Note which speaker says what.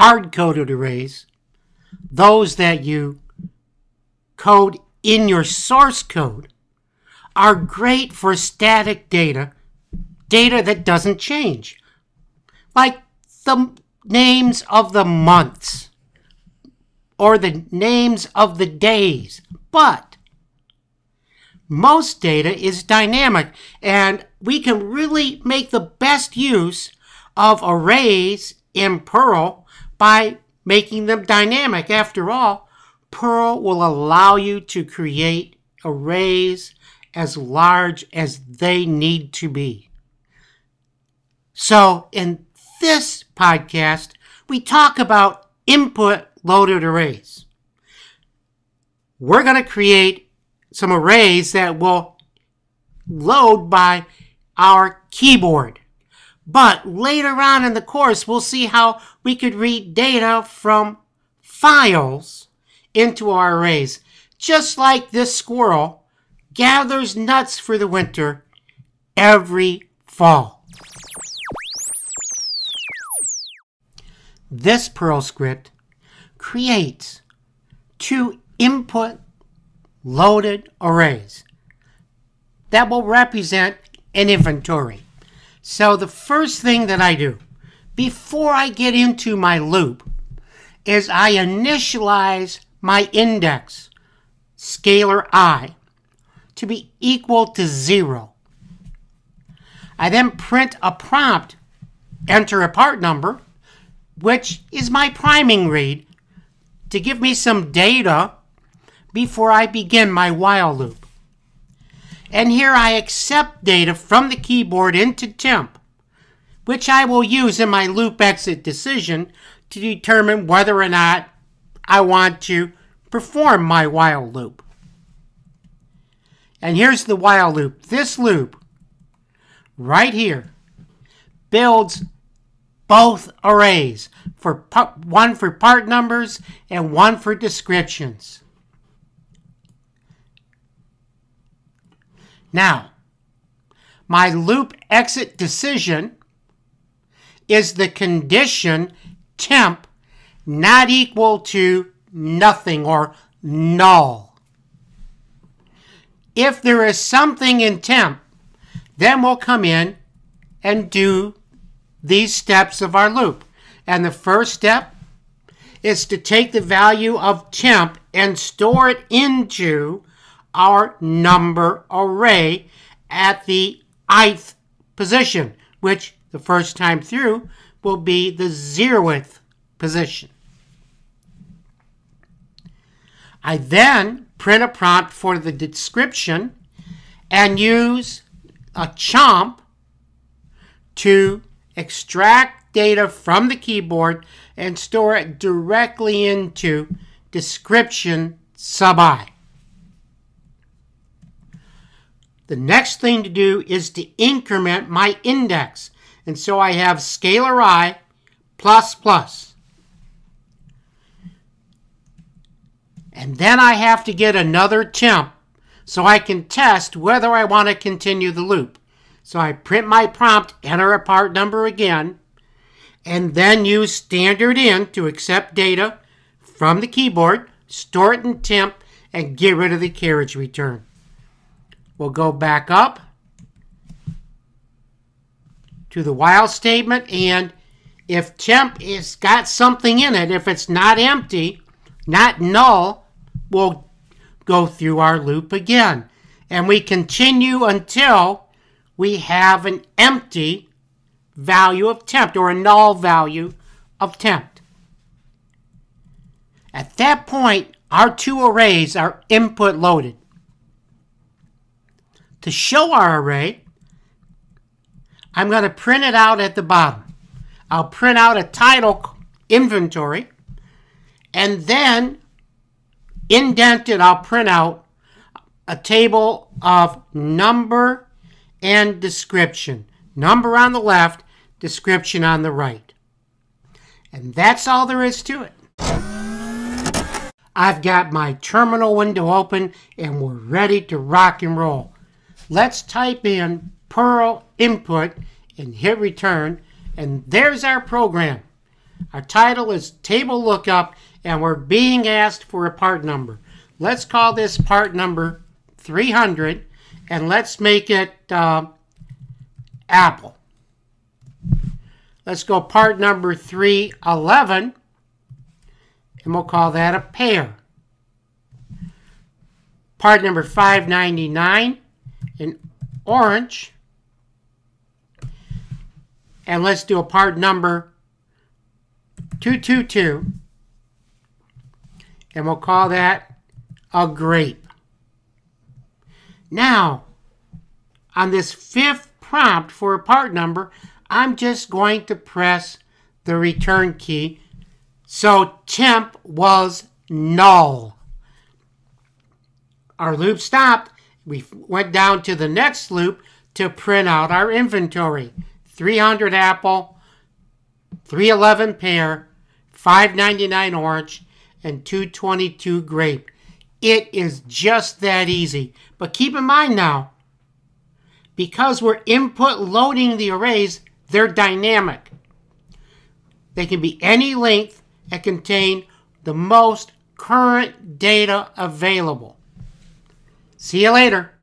Speaker 1: hard-coded arrays, those that you code in your source code, are great for static data that doesn't change, like the names of the months or the names of the days. But most data is dynamic, and we can really make the best use of arrays in Perl by making them dynamic. After all, Perl will allow you to create arrays as large as they need to be. So in this podcast, we talk about input-loaded arrays. We're going to create some arrays that will load by our keyboard. But later on in the course, we'll see how we could read data from files into our arrays, just like this squirrel gathers nuts for the winter every fall. This Perl script creates two input-loaded arrays that will represent an inventory. So the first thing that I do before I get into my loop is I initialize my index, scalar I, to be equal to 0. I then print a prompt, enter a part number, which is my priming read, to give me some data before I begin my while loop. And here I accept data from the keyboard into temp, which I will use in my loop exit decision to determine whether or not I want to perform my while loop. And here's the while loop. This loop right here builds both arrays, one for part numbers and one for descriptions. Now, my loop exit decision is the condition temp not equal to nothing or null. If there is something in temp, then we'll come in and do these steps of our loop. And the first step is to take the value of temp and store it into our number array at the ith position, which the first time through will be the 0th position. I then print a prompt for the description and use a chomp to extract data from the keyboard and store it directly into description sub I. The next thing to do is to increment my index. And so I have scalar I plus plus. And then I have to get another temp so I can test whether I want to continue the loop. So I print my prompt, enter a part number again, and then use standard in to accept data from the keyboard, store it in temp, and get rid of the carriage return. We'll go back up to the while statement, and if temp has got something in it, if it's not empty, not null, we'll go through our loop again. And we continue until we have an empty value of temp or a null value of temp. At that point, our two arrays are input loaded. To show our array, I'm going to print it out at the bottom. I'll print out a title inventory, and then indented I'll print out a table of number and description. Number on the left, description on the right. And that's all there is to it. I've got my terminal window open and we're ready to rock and roll. Let's type in Perl input and hit return, and there's our program. Our title is Table Lookup, and we're being asked for a part number. Let's call this part number 300, and let's make it apple. Let's go part number 311, and we'll call that a pear. Part number 599, an orange. And let's do a part number 222, and we'll call that a grape. Now, on this fifth prompt for a part number, I'm just going to press the return key. So temp was null. Our loop stopped. We went down to the next loop to print out our inventory. 300 apple, 311 pear, 599 orange, and 222 grape. It is just that easy. But keep in mind now, because we're input loading the arrays, they're dynamic. They can be any length and contain the most current data available. See you later.